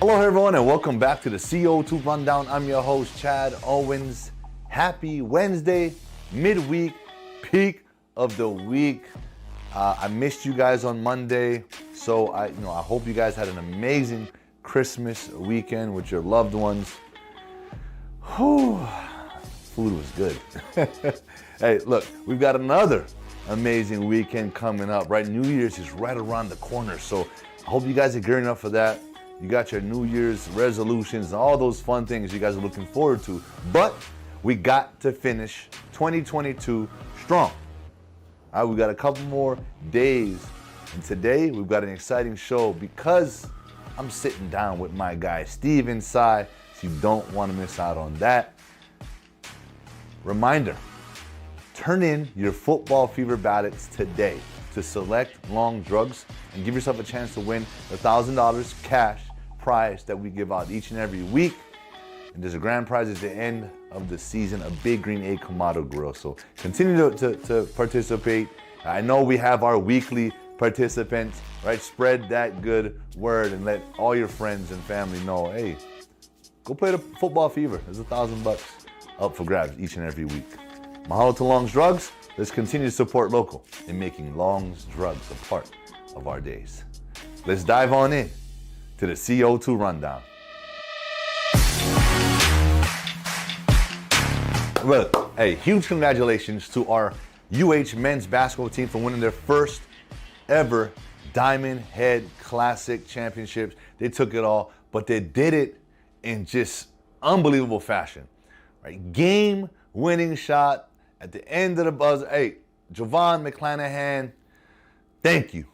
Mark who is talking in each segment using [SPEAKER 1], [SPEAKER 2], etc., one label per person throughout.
[SPEAKER 1] Hello everyone and welcome back to the CO2 Rundown. I'm your host Chad Owens. Happy Wednesday, midweek, peak of the week. I missed you guys on Monday, so I hope you guys had an amazing Christmas weekend with your loved ones. Whew, food was good. Hey, look, we've got another amazing weekend coming up, right? New Year's is right around the corner, so I hope you guys are gearing up for that. You got your New Year's resolutions and all those fun things you guys are looking forward to. But we got to finish 2022 strong. All right, we got a couple more days. And today we've got an exciting show because I'm sitting down with my guy, Steve and Tsai. So you don't want to miss out on that. Reminder, turn in your football fever ballots today to select long drugs and give yourself a chance to win the $1,000 cash prize that we give out each and every week. And there's a grand prize at the end of the season, a big green egg Kamado grill. So continue to participate. I know we have our weekly participants, right? Spread that good word and let all your friends and family know, hey, go play the football fever. There's $1,000 up for grabs each and every week. Mahalo to Long's Drugs. Let's continue to support local in making Long's Drugs a part of our days. Let's dive on in to the CO2 Rundown. Well, hey, huge congratulations to our UH men's basketball team for winning their first ever Diamond Head Classic championships. They took it all, but they did it in just unbelievable fashion. Right? Game-winning shot at the end of the buzzer. Hey, McClanahan, thank you.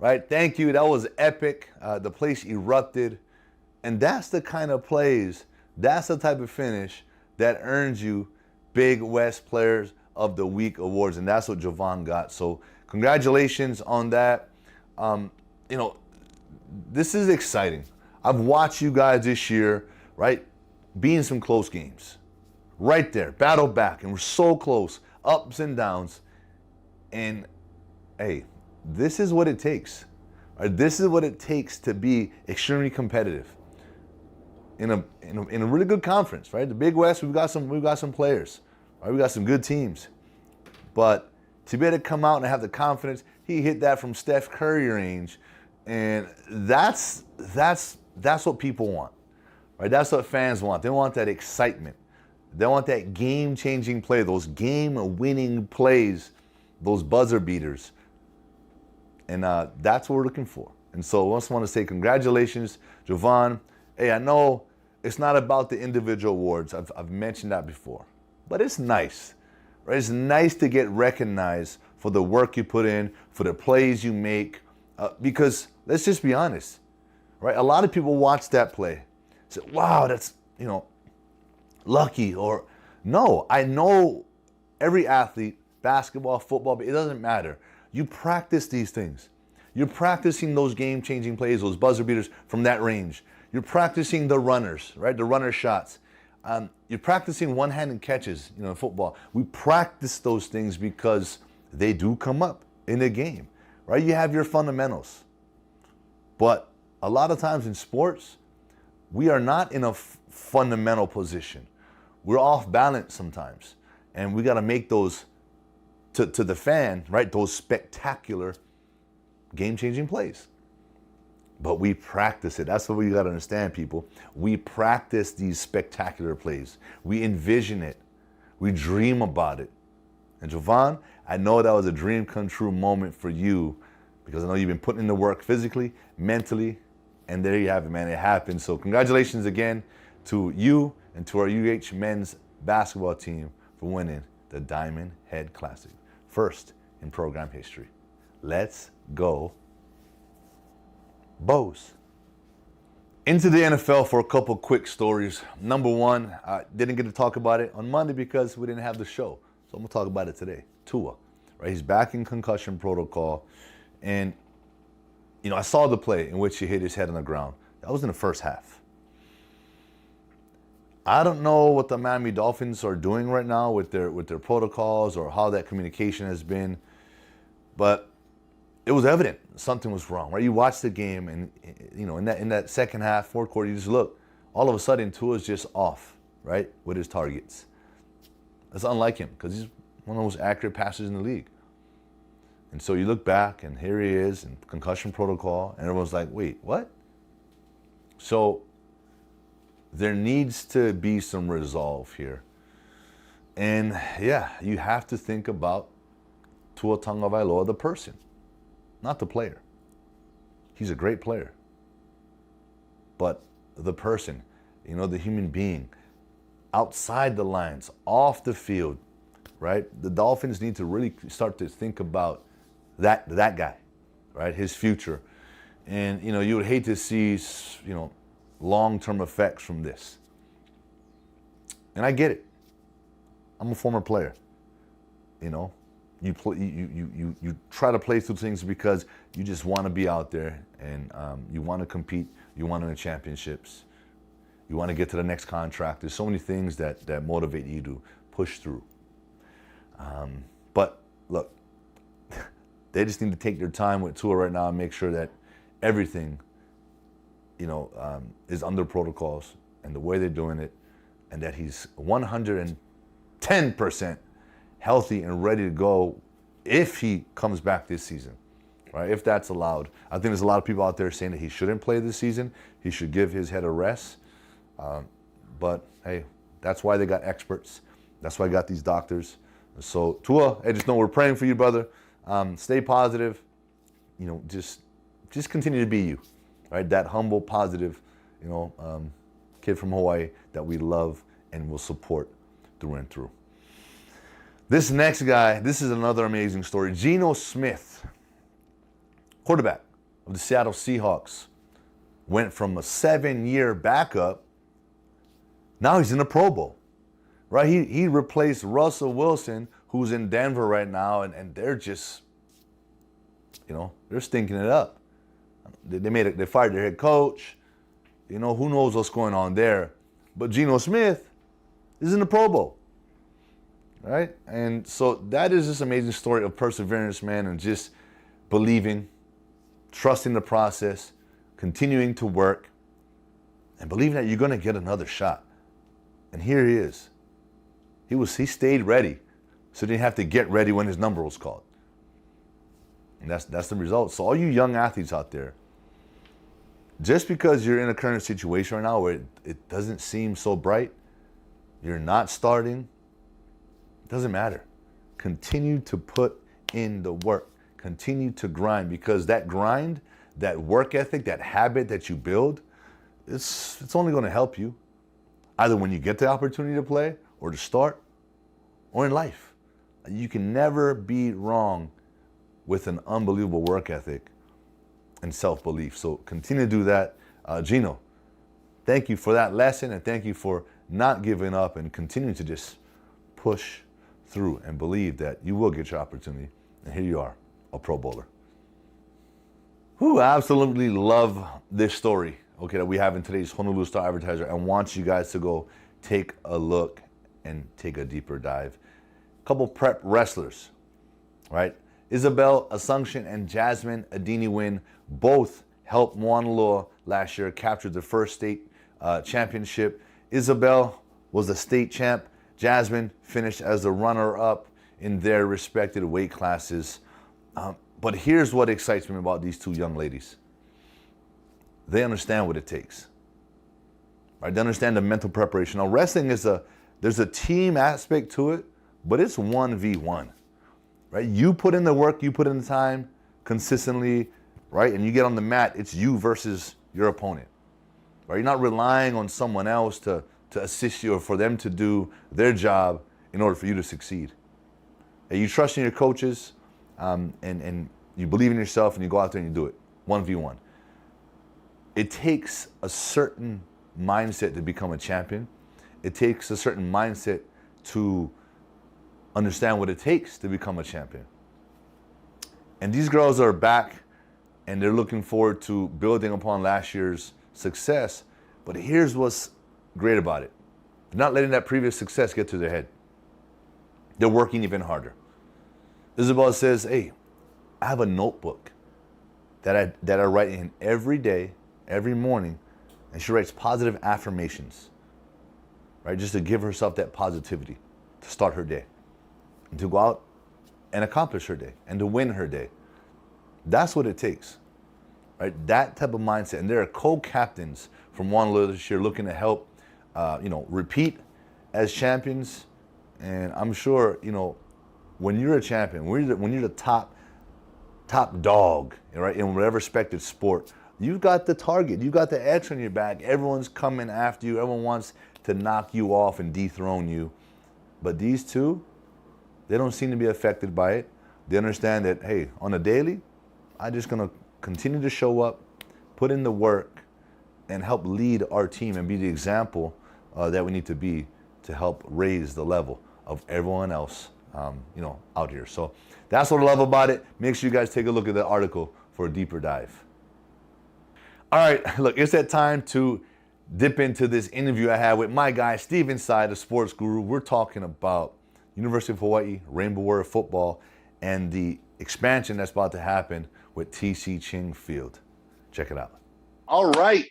[SPEAKER 1] Right? Thank you. That was epic. The place erupted. And that's the kind of plays, that's the type of finish that earns you Big West Players of the Week awards. And that's what Javon got. So congratulations on that. This is exciting. I've watched you guys this year, right, be in some close games. Right there, battle back, and we're so close, ups and downs. And hey, this is what it takes. Right? This is what it takes to be extremely competitive in a really good conference, right? The Big West, we've got some players, right? We got some good teams. But to be able to come out and have the confidence, he hit that from Steph Curry range, and that's what people want, right? That's what fans want. They want that excitement. They want that game-changing play, those game-winning plays, those buzzer beaters. And that's what we're looking for. And so I just want to say congratulations, Javon. Hey, I know it's not about the individual awards. I've mentioned that before. But it's nice, right? It's nice to get recognized for the work you put in, for the plays you make. Because let's just be honest, right? A lot of people watch that play, say, wow, that's, lucky. Or no, I know every athlete, basketball, football, it doesn't matter. You practice these things. You're practicing those game-changing plays, those buzzer beaters from that range. You're practicing the runners, right? The runner shots. You're practicing one-handed catches, in football. We practice those things because they do come up in the game, right? You have your fundamentals. But a lot of times in sports, we are not in a fundamental position. We're off balance sometimes. And we got to make those, to the fan, right, those spectacular game-changing plays. But we practice it. That's what you got to understand, people. We practice these spectacular plays. We envision it. We dream about it. And Javon, I know that was a dream come true moment for you because I know you've been putting in the work physically, mentally, and there you have it, man. It happened. So congratulations again to you and to our UH men's basketball team for winning the Diamond Head Classic. First in program history. Let's go Bows. Into the NFL for a couple quick stories. Number one, I didn't get to talk about it on Monday because we didn't have the show. So I'm going to talk about it today. Tua, right? He's back in concussion protocol. And, I saw the play in which he hit his head on the ground. That was in the first half. I don't know what the Miami Dolphins are doing right now with their protocols or how that communication has been. But it was evident something was wrong, right? You watch the game, and in that second half, fourth quarter, you just look. All of a sudden, Tua's just off, right, with his targets. That's unlike him because he's one of the most accurate passers in the league. And so you look back, and here he is in concussion protocol, and everyone's like, wait, what? So there needs to be some resolve here. And yeah, you have to think about Tua Tagovailoa, the person, not the player. He's a great player. But the person, the human being, outside the lines, off the field, right? The Dolphins need to really start to think about that guy, right? His future. And, you would hate to see, long-term effects from this. And I get it. I'm a former player. You try to play through things because you just want to be out there, and you want to compete. You want to win championships. You want to get to the next contract. There's so many things that motivate you to push through. But look, they just need to take their time with Tua right now and make sure that everything, is under protocols and the way they're doing it, and that he's 110% healthy and ready to go if he comes back this season, right? If that's allowed. I think there's a lot of people out there saying that he shouldn't play this season. He should give his head a rest. But hey, that's why they got experts. That's why I got these doctors. So Tua, I just know we're praying for you, brother. Stay positive. Just continue to be you, right? That humble, positive, kid from Hawaii that we love and will support through and through. This next guy, this is another amazing story. Geno Smith, quarterback of the Seattle Seahawks, went from a 7-year backup. Now he's in the Pro Bowl, right? He replaced Russell Wilson, who's in Denver right now, and they're just, they're stinking it up. They fired their head coach. Who knows what's going on there? But Geno Smith is in the Pro Bowl, right? And so that is this amazing story of perseverance, man, and just believing, trusting the process, continuing to work, and believing that you're going to get another shot. And here he is. He stayed ready, so he didn't have to get ready when his number was called. And that's the result. So all you young athletes out there, just because you're in a current situation right now where it doesn't seem so bright, you're not starting, it doesn't matter. Continue to put in the work. Continue to grind, because that grind, that work ethic, that habit that you build, it's only going to help you, either when you get the opportunity to play or to start, or in life. You can never be wrong with an unbelievable work ethic and self-belief. So continue to do that. Geno, thank you for that lesson, and thank you for not giving up and continuing to just push through and believe that you will get your opportunity. And here you are, a Pro Bowler. I absolutely love this story, that we have in today's Honolulu Star-Advertiser, and want you guys to go take a look and take a deeper dive. Couple prep wrestlers, right? Isabel Asuncion and Jasmine Adini Win both helped Mauna Loa last year capture the first state championship. Isabel was the state champ. Jasmine finished as the runner-up in their respected weight classes. But here's what excites me about these two young ladies. They understand what it takes. Right? They understand the mental preparation. Now, wrestling there's a team aspect to it, but it's 1v1. Right? You put in the work, you put in the time consistently, right? And you get on the mat, it's you versus your opponent. Right? You're not relying on someone else to assist you or for them to do their job in order for you to succeed. And you trust in your coaches, and you believe in yourself, and you go out there and you do it. 1v1. It takes a certain mindset to become a champion. It takes a certain mindset to understand what it takes to become a champion. And these girls are back, and they're looking forward to building upon last year's success. But here's what's great about it. They're not letting that previous success get to their head. They're working even harder. Isabel says, hey, I have a notebook that I write in every day, every morning, and she writes positive affirmations, right? Just to give herself that positivity to start her day and to go out and accomplish her day and to win her day. That's what it takes, right? That type of mindset. And there are co-captains from Honolulu this year looking to help, repeat as champions. And I'm sure, when you're a champion, when you're the top dog, right, in whatever respected sport, you've got the target, you've got the X on your back. Everyone's coming after you. Everyone wants to knock you off and dethrone you. But these two, they don't seem to be affected by it. They understand that, hey, on a daily, I'm just going to continue to show up, put in the work, and help lead our team and be the example that we need to be to help raise the level of everyone else, out here. So that's what I love about it. Make sure you guys take a look at the article for a deeper dive. All right, look, it's that time to dip into this interview I had with my guy, Stephen Tsai, the sports guru. We're talking about University of Hawaii, Rainbow Warrior football, and the expansion that's about to happen with TC Ching Field. Check it out. All right,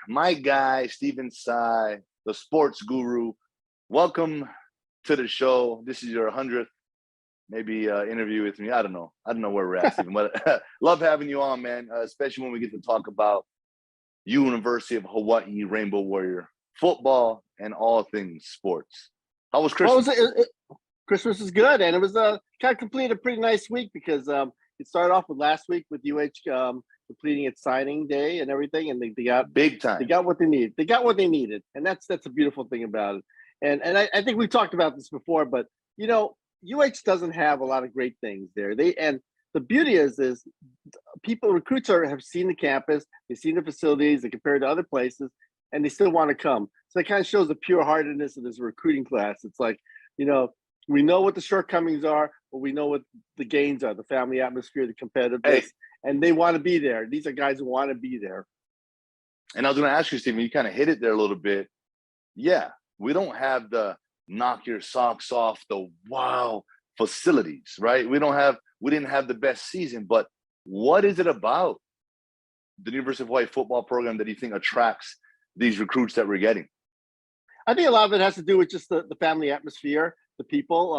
[SPEAKER 1] my guy, Stephen Tsai, the sports guru. Welcome to the show. This is your 100th, maybe interview with me. I don't know where we're at, Stephen, but love having you on, man, especially when we get to talk about University of Hawaii, Rainbow Warrior football, and all things sports. How was Christmas?
[SPEAKER 2] Christmas is good, and it was kind of completed a pretty nice week because it started off with last week with completing its signing day and everything, and they got
[SPEAKER 1] big time.
[SPEAKER 2] They got what they needed. They got what they needed, and that's a beautiful thing about it. And I think we talked about this before, but UH doesn't have a lot of great things there. And the beauty is recruits have seen the campus, they've seen the facilities, they compare it to other places, and they still want to come. So it kind of shows the pure heartedness of this recruiting class. It's like, we know what the shortcomings are, but we know what the gains are, the family atmosphere, the competitiveness, and they want to be there. These are guys who want to be there.
[SPEAKER 1] And I was going to ask you, Stephen, you kind of hit it there a little bit. Yeah, we don't have the knock your socks off, the wow facilities, right? We didn't have the best season, but what is it about the University of Hawaii football program that you think attracts these recruits that we're getting?
[SPEAKER 2] I think a lot of it has to do with just the family atmosphere, the people,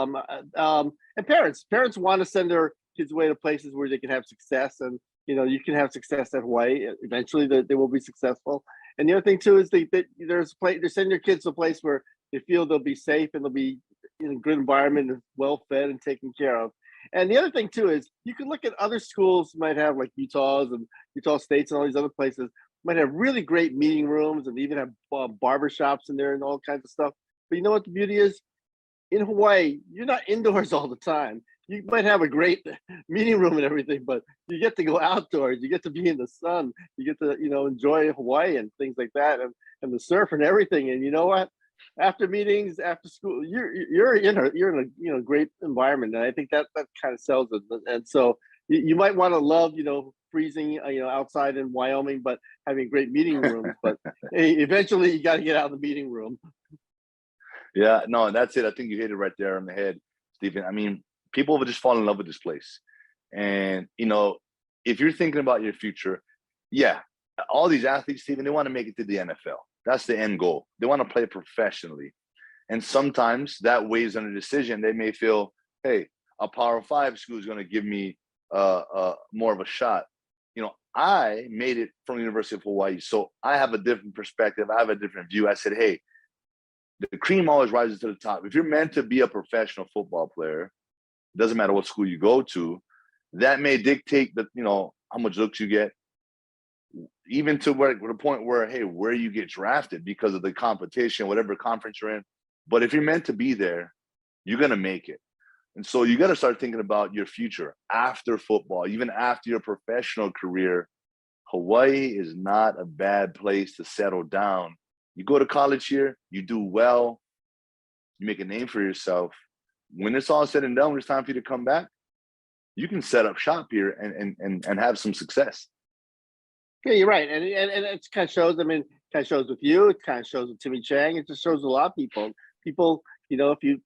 [SPEAKER 2] and parents. Parents want to send their kids away to places where they can have success, and you can have success at Hawaii. Eventually, they will be successful. And the other thing too is they're sending their kids to a place where they feel they'll be safe and they'll be in a good environment and well fed and taken care of. And the other thing too is you can look at other schools might have like Utah's and Utah State's and all these other places might have really great meeting rooms and even have barbershops in there and all kinds of stuff. But you know what the beauty is? In Hawaii, you're not indoors all the time. You might have a great meeting room and everything, but you get to go outdoors. You get to be in the sun. You get to, enjoy Hawaii and things like that, and the surf and everything. And you know what? After meetings, after school, you're in a great environment, and I think that kind of sells it. And so you might want to love freezing outside in Wyoming, but having great meeting rooms. But hey, eventually you got to get out of the meeting room.
[SPEAKER 1] Yeah, no, that's it. I think you hit it right there on the head, Stephen. I mean, people will just fall in love with this place. And, if you're thinking about your future, yeah, all these athletes, Stephen, they want to make it to the NFL. That's the end goal. They want to play professionally. And sometimes that weighs on a decision. They may feel, hey, a Power 5 school is going to give me more of a shot. I made it from the University of Hawaii, so I have a different perspective. I have a different view. I said, hey, the cream always rises to the top. If you're meant to be a professional football player, it doesn't matter what school you go to, that may dictate how much looks you get, even to the point where, hey, where you get drafted because of the competition, whatever conference you're in. But if you're meant to be there, you're going to make it. And so you got to start thinking about your future after football, even after your professional career. Hawaii is not a bad place to settle down. You go to college here, you do well, you make a name for yourself. When it's all said and done, when it's time for you to come back, you can set up shop here and have some success.
[SPEAKER 2] Yeah, you're right. And it kind of shows, kind of shows with you, it kind of shows with Timmy Chang, it just shows a lot of people. People, if you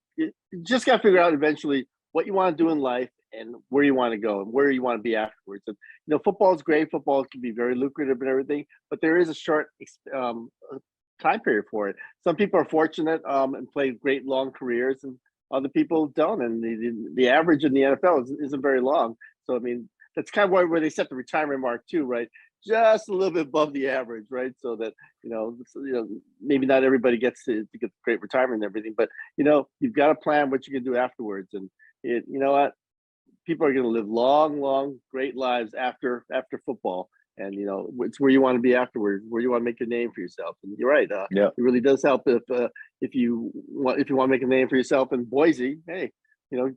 [SPEAKER 2] just got to figure out eventually what you want to do in life and where you want to go and where you want to be afterwards. And football is great. Football can be very lucrative and everything, but there is a short time period for it. Some people are fortunate and play great long careers, and other people don't. And the average in the NFL isn't very long. So I mean, that's kind of where they set the retirement mark too, right? Just a little bit above the average, right? So that maybe not everybody gets to get great retirement and everything, but you've got to plan what you can do afterwards. And you know what? People are going to live long, great lives after football. And it's where you want to be afterwards, where you want to make a name for yourself. And you're right.
[SPEAKER 1] Yeah.
[SPEAKER 2] It really does help if you want to make a name for yourself in Boise. Hey, and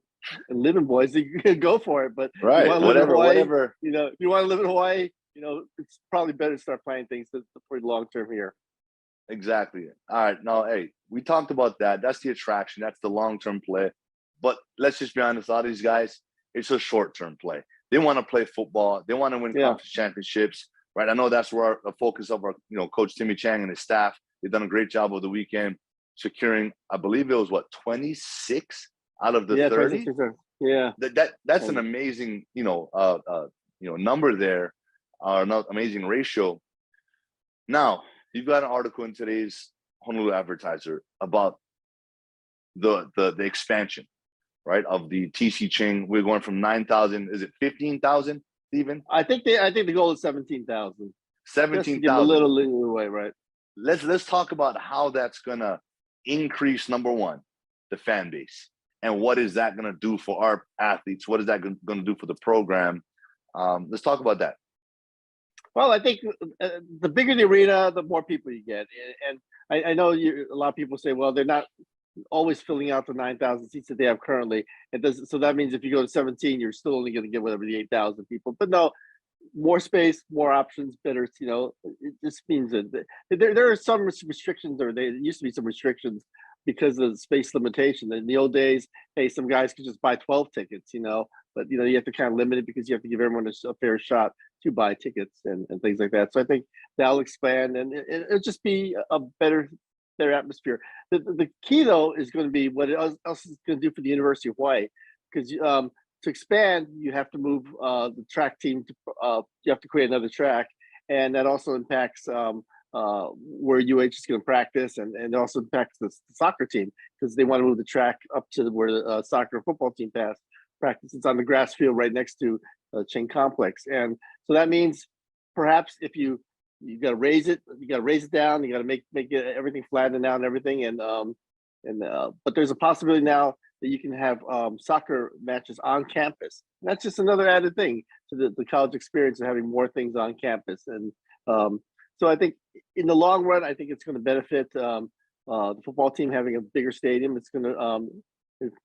[SPEAKER 2] live in Boise, you can go for it. But
[SPEAKER 1] Right,
[SPEAKER 2] you want to live in Hawaii,
[SPEAKER 1] whatever.
[SPEAKER 2] if you want to live in Hawaii, it's probably better to start planning things for the long term here.
[SPEAKER 1] Exactly. All right. Now, hey, we talked about that. That's the attraction. That's the long-term play. But let's just be honest, a lot of these guys, it's a short-term play. They want to play football. They want to win conference championships, right? I know that's where the focus of our, Coach Timmy Chang and his staff. They've done a great job over the weekend securing, I believe it was 26 out of the 30.
[SPEAKER 2] Yeah.
[SPEAKER 1] That's an amazing, number there, not amazing ratio. Now, you've got an article in today's Honolulu Advertiser about the expansion, right, of the TC Ching. We're going from 9,000. Is it 15,000, Stephen?
[SPEAKER 2] I think the goal is 17,000.
[SPEAKER 1] 17,000.
[SPEAKER 2] Give a little away, right?
[SPEAKER 1] Let's talk about how that's gonna increase, number one, the fan base, and what is that gonna do for our athletes? What is that gonna do for the program? Let's talk about that.
[SPEAKER 2] Well, I think the bigger the arena, the more people you get. And I know a lot of people say, well, they're not always filling out the 9,000 seats that they have currently. So that means if you go to 17, you're still only going to get whatever the 8,000 people. But no, more space, more options, better. It just means that there are some restrictions, or there used to be some restrictions because of the space limitation. In the old days, hey, some guys could just buy 12 tickets, but you have to kind of limit it because you have to give everyone a fair shot to buy tickets and things like that. So I think that'll expand, and it'll just be a better atmosphere. The key though is going to be what else is going to do for the University of Hawaii, because to expand you have to move the track team to you have to create another track, and that also impacts where UH is going to practice, and also impacts the soccer team because they want to move the track up to where the soccer and football team practice. It's on the grass field right next to Ching Complex, and so that means perhaps if you got to raise it down, you got to make everything flattened out and everything, but there's a possibility now that you can have soccer matches on campus. And that's just another added thing to the college experience of having more things on campus. And so I think in the long run, I think it's going to benefit the football team having a bigger stadium. It's going to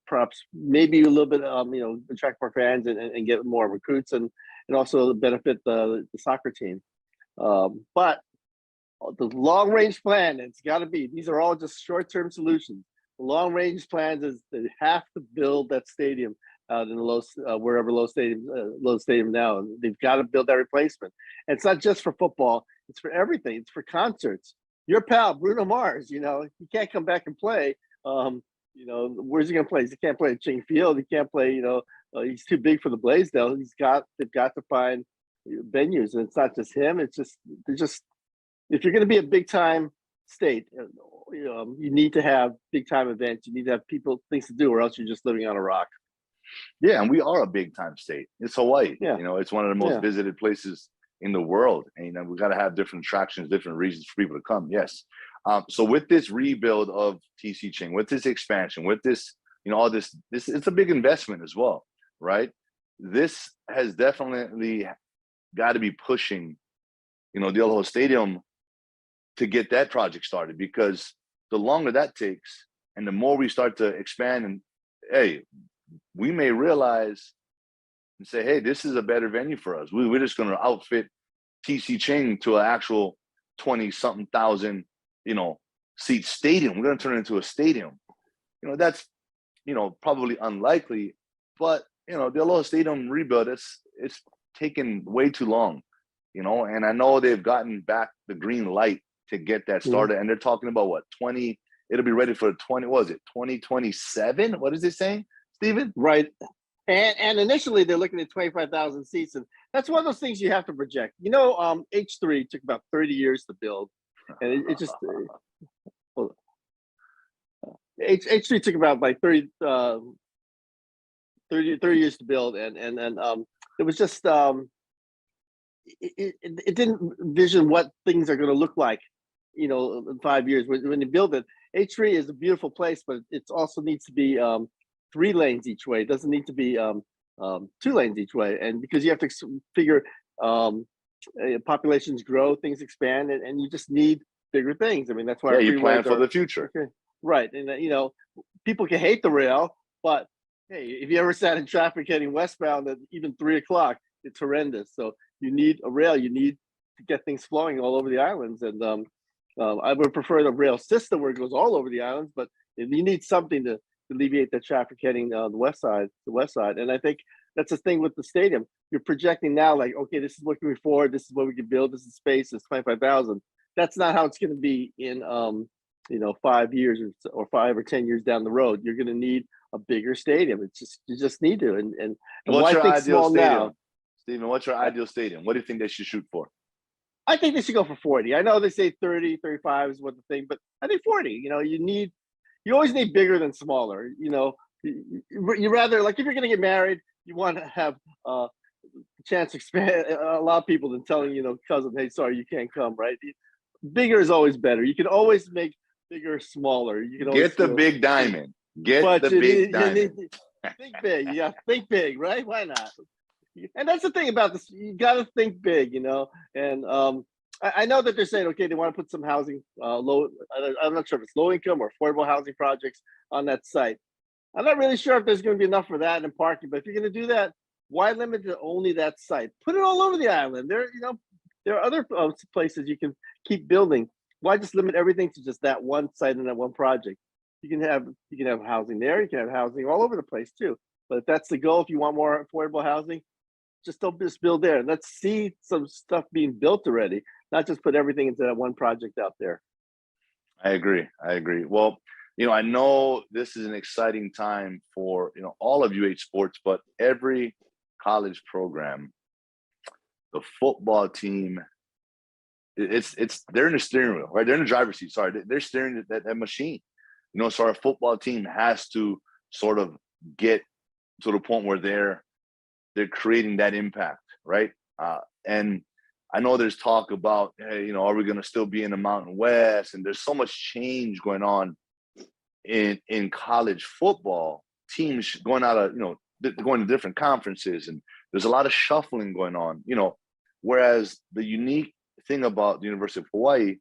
[SPEAKER 2] perhaps maybe a little bit attract more fans and get more recruits, and also benefit the soccer team. But the long range plan, it's got to be, these are all just short-term solutions. The long range plans is they have to build that stadium out in the wherever low stadium now, and they've got to build that replacement. And it's not just for football, it's for everything. It's for concerts. Your pal Bruno Mars, he can't come back and play. Where's he gonna play? He can't play at Ching Field. He can't play. He's too big for the Blaisdell. They've got to find venues, and it's not just him. It's just if you're going to be a big time state, you need to have big time events. You need to have things to do, or else you're just living on a rock.
[SPEAKER 1] Yeah, and we are a big time state. It's Hawaii.
[SPEAKER 2] Yeah.
[SPEAKER 1] It's one of the most visited places in the world, and we've got to have different attractions, different reasons for people to come. Yes. So with this rebuild of TC Ching, with this expansion, with this, all this, it's a big investment as well, right? This has definitely got to be pushing, the Aloha Stadium to get that project started, because the longer that takes and the more we start to expand, and hey, we may realize and say, hey, this is a better venue for us. We're just going to outfit TC Ching to an actual 20-something thousand, seat stadium. We're going to turn it into a stadium. That's, probably unlikely, but, the Aloha Stadium rebuild, it's taken way too long, and I know they've gotten back the green light to get that started. And they're talking about it'll be ready for 2027. What is it saying, Stephen?
[SPEAKER 2] Right. And initially they're looking at 25,000 seats, and that's one of those things you have to project. You know, H3 took about 30 years to build, and it just H3 took about like 30 years to build, and it was just it didn't envision what things are going to look like, you know, in 5 years when you build it. H3 is a beautiful place, but it also needs to be 3 lanes each way. It doesn't need to be 2 lanes each way, and because you have to figure populations grow, things expand, and you just need bigger things. I mean, that's why
[SPEAKER 1] you plan for the future.
[SPEAKER 2] Okay. Right, and you know, people can hate the rail, but hey, if you ever sat in traffic heading westbound at even 3 o'clock, it's horrendous. So you need a rail. You need to get things flowing all over the islands, and I would prefer the rail system where it goes all over the islands, but you need something to alleviate the traffic heading the west side. And I think that's the thing with the stadium. You're projecting now, like, okay, this is looking forward. This is what we can build. This is space. It's 25,000. That's not how it's going to be in 5 years or 5 or 10 years down the road. You're going to need a bigger stadium. It's just, you just need to. And
[SPEAKER 1] what's your ideal stadium,
[SPEAKER 2] now,
[SPEAKER 1] Stephen? What's your ideal stadium? What do you think they should shoot for?
[SPEAKER 2] I think they should go for 40. I know they say 30, 35 is what the thing, but I think 40. You know, you always need bigger than smaller. You know, you rather, like, if you're going to get married, you want to have a chance to expand a lot of people than telling, cousin, hey, sorry, you can't come, right? Bigger is always better. You can always make bigger smaller. You can always
[SPEAKER 1] get the big diamond. Get the big diamond.
[SPEAKER 2] Think big. Yeah, think big, right? Why not? And that's the thing about this. You got to think big, And I know that they're saying, okay, they want to put some housing I'm not sure if it's low income or affordable housing projects on that site. I'm not really sure if there's going to be enough for that and parking. But if you're going to do that, why limit it to only that site? Put it all over the island. There are other places you can keep building. Why just limit everything to just that one site and that one project? You can have housing there. You can have housing all over the place too. But if that's the goal, if you want more affordable housing, don't just build there. Let's see some stuff being built already, not just put everything into that one project out there.
[SPEAKER 1] I agree. Well, I know this is an exciting time for, all of UH sports, but every college program, the football team, they're in the steering wheel, right? They're in the driver's seat. Sorry, they're steering that machine. So our football team has to sort of get to the point where they're creating that impact, right? And I know there's talk about, hey, are we going to still be in the Mountain West? And there's so much change going on in college football. Teams going out of, going to different conferences, and there's a lot of shuffling going on, whereas the unique thing about the University of Hawaii,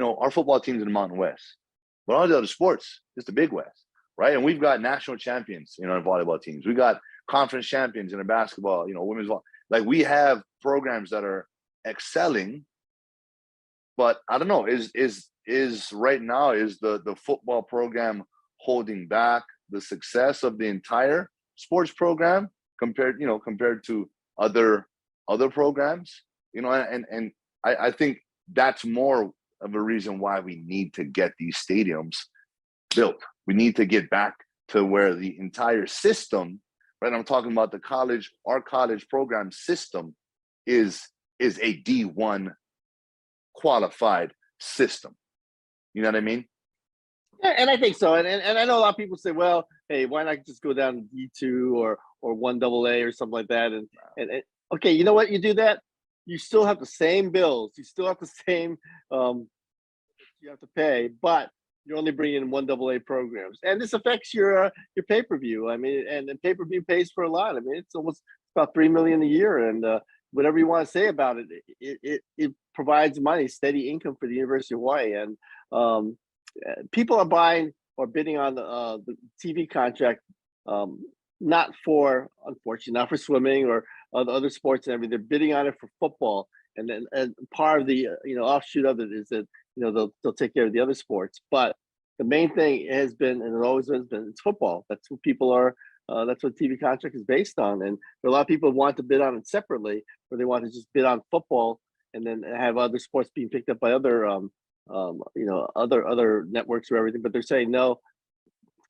[SPEAKER 1] our football team's in the Mountain West, but all the other sports, it's the Big West, right? And we've got national champions, in volleyball teams. We got conference champions in the basketball, women's volleyball. Like, we have programs that are excelling, but I don't know, is right now, is the football program holding back the success of the entire sports program compared to other programs, and I think that's more of a reason why we need to get these stadiums built. We need to get back to where the entire system, right? I'm talking about our college program system is a D1 qualified system. You know what I mean?
[SPEAKER 2] Yeah, and I think so. And I know a lot of people say, well, hey, why not just go down to D2 or 1AA or something like that? And okay, you know what? You do that, you still have the same bills. You still have the same you have to pay, but you're only bringing in 1AA programs, and this affects your pay-per-view. I mean, and pay-per-view pays for a lot. I mean, it's almost about $3 million a year, and whatever you want to say about it, it provides money, steady income for the University of Hawaii, and people are buying or bidding on the TV contract, not for swimming or other sports and everything. They're bidding on it for football, and part of the offshoot of it is that they'll take care of the other sports. But the main thing has been, and it always has been, it's football. That's what people are. That's what TV contract is based on, and a lot of people want to bid on it separately, or they want to just bid on football and then have other sports being picked up by other other networks or everything. But they're saying no,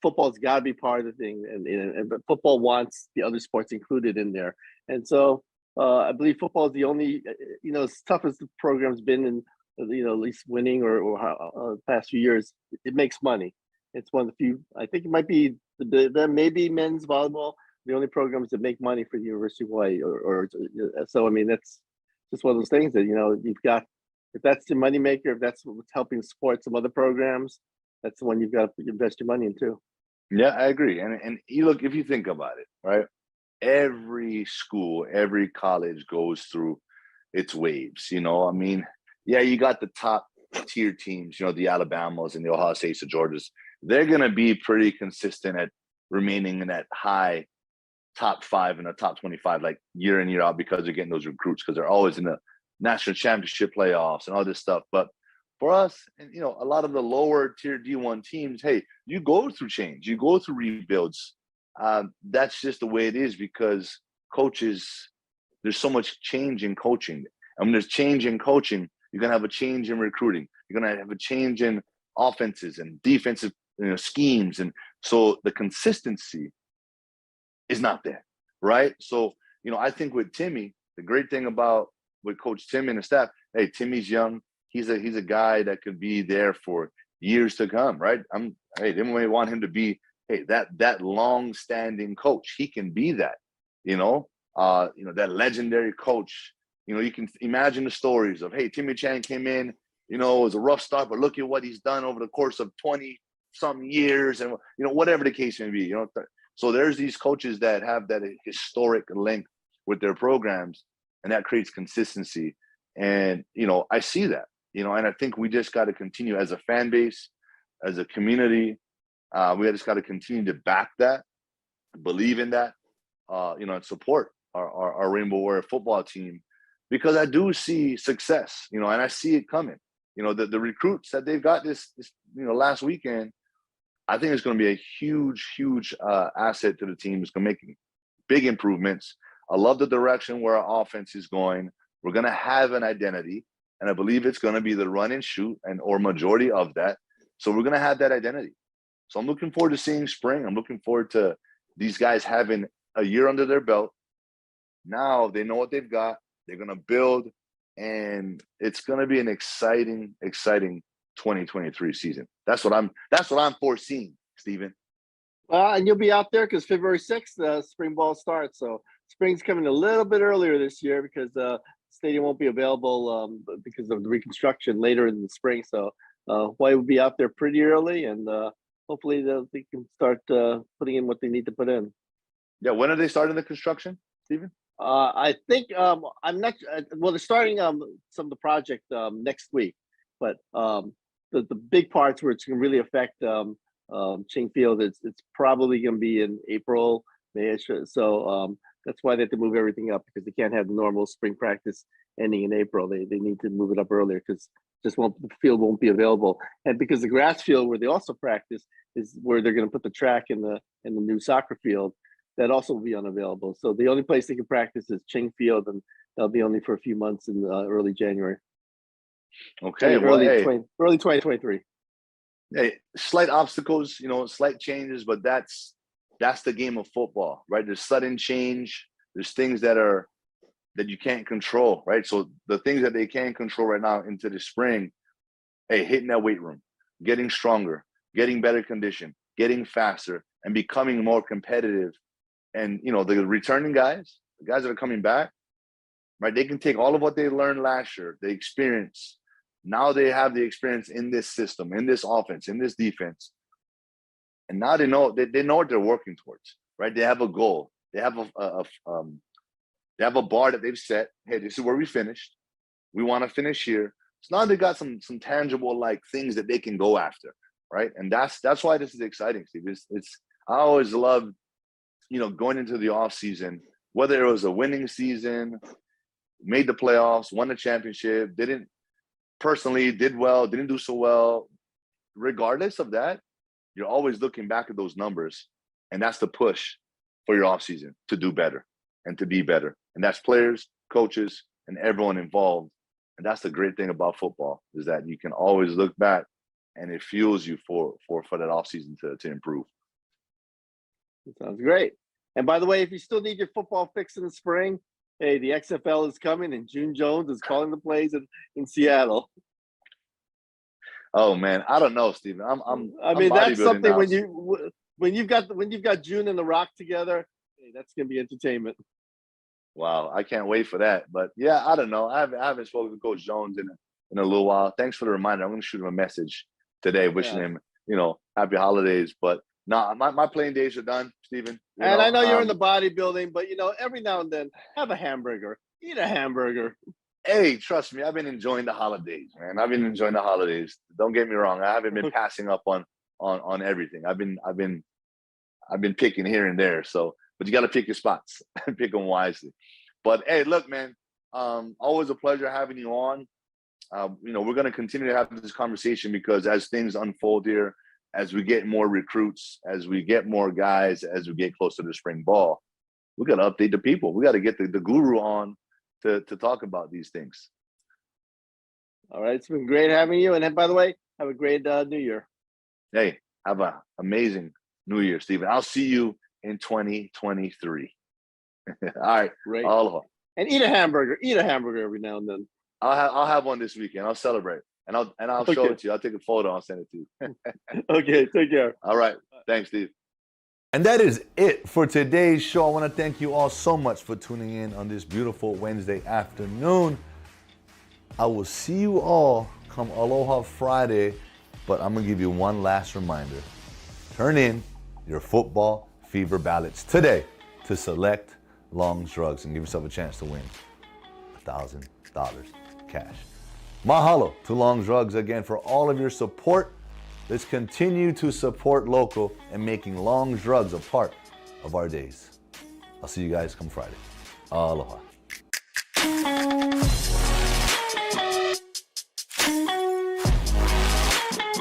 [SPEAKER 2] football's got to be part of the thing, but football wants the other sports included in there. And so I believe football is the only, as tough as the program's been in, at least winning or the past few years, it makes money. It's one of the few. I think it might be maybe men's volleyball, the only programs that make money for the University of Hawaii. So I mean, that's just one of those things that you've got. If that's the moneymaker, if that's what's helping support some other programs, that's the one you've got to invest your money into.
[SPEAKER 3] Yeah, I agree. And you look, if you think about it, right? Every school, every college goes through its waves. I mean, yeah, you got the top tier teams, the Alabamas and the Ohio States, the Georgias. They're going to be pretty consistent at remaining in that high top 5 and the top 25, like year in, year out, because they're getting those recruits, because they're always in the national championship playoffs and all this stuff. But for us, and a lot of the lower tier D1 teams, hey, you go through change, you go through rebuilds. That's just the way it is, because coaches, there's so much change in coaching. And when there's change in coaching, you're going to have a change in recruiting. You're going to have a change in offenses and defensive schemes. And so the consistency is not there, right? So, I think with Timmy, the great thing about with Coach Tim and the staff, hey, Timmy's young. He's a guy that could be there for years to come, right? They may want him to be, that long-standing coach. He can be that, that legendary coach. You can imagine the stories of, hey, Timmy Chan came in, it was a rough start, but look at what he's done over the course of 20-some years, and whatever the case may be. So there's these coaches that have that historic link with their programs, and that creates consistency. And I see that, and I think we just got to continue as a fan base, as a community. We just got to continue to back that, believe in that, and support our Rainbow Warrior football team, because I do see success, and I see it coming. The recruits that they've got this last weekend, I think it's going to be a huge asset to the team. It's going to make big improvements. I love the direction where our offense is going. We're going to have an identity, and I believe it's going to be the run and shoot or majority of that. So we're going to have that identity. So I'm looking forward to seeing spring. I'm looking forward to these guys having a year under their belt. Now they know what they've got. They're going to build, and it's going to be an exciting 2023 season. That's what I'm foreseeing, Stephen.
[SPEAKER 2] And you'll be out there because February 6th, spring ball starts. So spring's coming a little bit earlier this year because the stadium won't be available because of the reconstruction later in the spring. So Hawaii will be out there pretty early, and hopefully they can start putting in what they need to put in.
[SPEAKER 3] Yeah, when are they starting the construction, Stephen?
[SPEAKER 2] I think I'm not. Well, they're starting some of the project next week, but the big parts where it's going to really affect Ching Field, it's probably going to be in April, May. So that's why they have to move everything up, because they can't have the normal spring practice ending in April. They need to move it up earlier because the field won't be available. And because the grass field where they also practice is where they're going to put the track in the new soccer field, that also will be unavailable. So the only place they can practice is Ching Field, and that'll be only for a few months in early January.
[SPEAKER 3] Okay,
[SPEAKER 2] early 2023.
[SPEAKER 3] Hey, slight obstacles, slight changes, but that's the game of football, right? There's sudden change. There's things that you can't control, right? So the things that they can control right now into the spring, hey, hitting that weight room, getting stronger, getting better condition, getting faster, and becoming more competitive. And, the returning guys, the guys that are coming back, right, they can take all of what they learned last year, the experience. Now they have the experience in this system, in this offense, in this defense. And now they know what they're working towards, right? They have a goal. They have a bar that they've set. Hey, this is where we finished. We want to finish here. So now they got some tangible things that they can go after, right? And that's why this is exciting, Steve. I always loved, going into the off season, whether it was a winning season, made the playoffs, won the championship, did well, didn't do so well. Regardless of that, you're always looking back at those numbers, and that's the push for your off season to do better and to be better. And that's players, coaches, and everyone involved. And that's the great thing about football, is that you can always look back, and it fuels you for that off season to improve.
[SPEAKER 2] Sounds great. And by the way, if you still need your football fix in the spring, hey, the XFL is coming, and June Jones is calling the plays in Seattle.
[SPEAKER 3] Oh man, I don't know, Steven.
[SPEAKER 2] I mean, that's something
[SPEAKER 3] now.
[SPEAKER 2] when you've got June and The Rock together, hey, that's gonna be entertainment.
[SPEAKER 3] Wow, I can't wait for that. But yeah, I don't know. I haven't spoken to Coach Jones in a little while. Thanks for the reminder. I'm going to shoot him a message today, wishing him, happy holidays. But no, my playing days are done, Steven.
[SPEAKER 2] And I know you're in the bodybuilding, but every now and then, have a hamburger. Eat a hamburger.
[SPEAKER 3] Hey, trust me, I've been enjoying the holidays, man. I've been enjoying the holidays. Don't get me wrong. I haven't been passing up on everything. I've been picking here and there. So, but you got to pick your spots and pick them wisely. But hey, look, man, always a pleasure having you on. We're going to continue to have this conversation because as things unfold here, as we get more recruits, as we get more guys, as we get closer to spring ball, we got to update the people. We got to get the guru on to talk about these things.
[SPEAKER 2] All right. It's been great having you. And by the way, have a great New Year.
[SPEAKER 3] Hey, have an amazing New Year, Steven. I'll see you in 2023. All right.
[SPEAKER 2] Great.
[SPEAKER 3] Aloha.
[SPEAKER 2] And eat a hamburger. Eat a hamburger every now and then.
[SPEAKER 3] I'll have one this weekend. I'll celebrate. And I'll show it to you. I'll take a photo. I'll send it to you.
[SPEAKER 2] Okay. Take care.
[SPEAKER 3] All right. Thanks, Steve.
[SPEAKER 1] And that is it for today's show. I want to thank you all so much for tuning in on this beautiful Wednesday afternoon. I will see you all come Aloha Friday, but I'm going to give you one last reminder. Turn in your football fever ballots today to select Long's Drugs and give yourself a chance to win $1,000 cash. Mahalo to Long's Drugs again for all of your support. Let's continue to support local and making Long's Drugs a part of our days. I'll see you guys come Friday. Aloha.